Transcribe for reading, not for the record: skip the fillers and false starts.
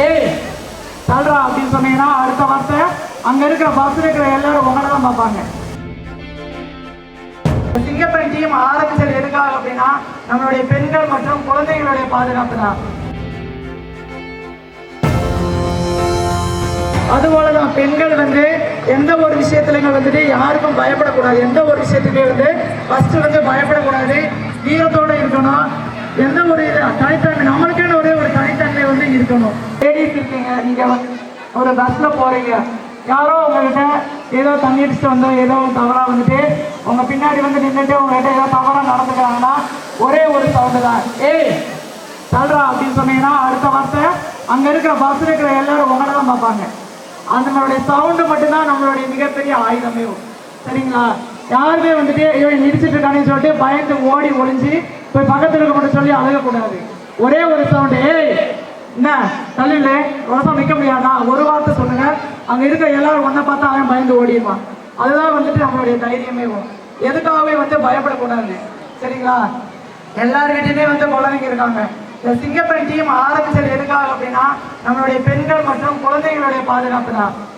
ஏய் தள்ளுறா அப்படின்னு சொன்னீங்கன்னா அடுத்த வார்த்தை அங்க இருக்கிற பஸ் இருக்கிற எல்லாரும் உங்களை தான் பார்ப்பாங்க. சிங்கப்பெண் டீம் ஆரம்பிச்சது எதுக்காக அப்படின்னா நம்மளுடைய பெண்கள் மற்றும் குழந்தைகளுடைய பாதுகாப்பு தான். அதுபோலதான் பெண்கள் எந்த ஒரு விஷயத்துலங்க யாருக்கும் பயப்படக்கூடாது. எந்த ஒரு விஷயத்துலயே ஃபர்ஸ்ட் பயப்படக்கூடாது, வீரத்தோட இருக்கணும். எந்த ஒரு தனித்தன்மை நம்மளுக்கான ஒரே ஒரு தனித்தன்மை இருக்கணும். லேடிஸ் இருக்கீங்க, நீங்க ஒரு பஸ்ல போறீங்க, யாரோ உங்ககிட்ட ஏதோ தண்ணி அடிச்சுட்டு வந்தோ ஏதோ தவறா உங்க பின்னாடி நின்றுட்டு உங்ககிட்ட ஏதோ தவறா நடந்துக்கிறாங்கன்னா ஒரே ஒரு சவுண்டு தான், ஏய் தள்ளுறா அப்படின்னு சொன்னீங்கன்னா அடுத்த வார்த்தை அங்க இருக்கிற பஸ் இருக்கிற எல்லாரும் உங்களை தான் பார்ப்பாங்க. அதனுடைய சவுண்டு மட்டும்தான் நம்மளுடைய மிகப்பெரிய ஆயுதமே. சரிங்களா? யாருமே இவன் இடிச்சிட்டு இருக்கானு சொல்லிட்டு பயந்து ஓடி ஒளிஞ்சு போய் பக்கத்தில் இருக்க மட்டும் சொல்லி அழகக்கூடாது. ஒரே ஒரு சவுண்டு, ஏய் என்ன தள்ளில உலகம் நிற்க முடியாதா, ஒரு வார்த்தை சொல்லுங்க, அங்க இருக்க எல்லாரும் ஒன்றை பார்த்தா அவன் பயந்து ஓடிடுவான். அதுதான் நம்மளுடைய தைரியமே. எதுக்காகவே பயப்படக்கூடாது. சரிங்களா? எல்லாருக்கிட்டையுமே குழந்தைங்க இருக்காங்க. இந்த சிங்கப்பெண் டீம் ஆரம்பிச்சது எதுக்காக அப்படின்னா நம்மளுடைய பெண்கள் மற்றும் குழந்தைகளுடைய பாதுகாப்பு தான்.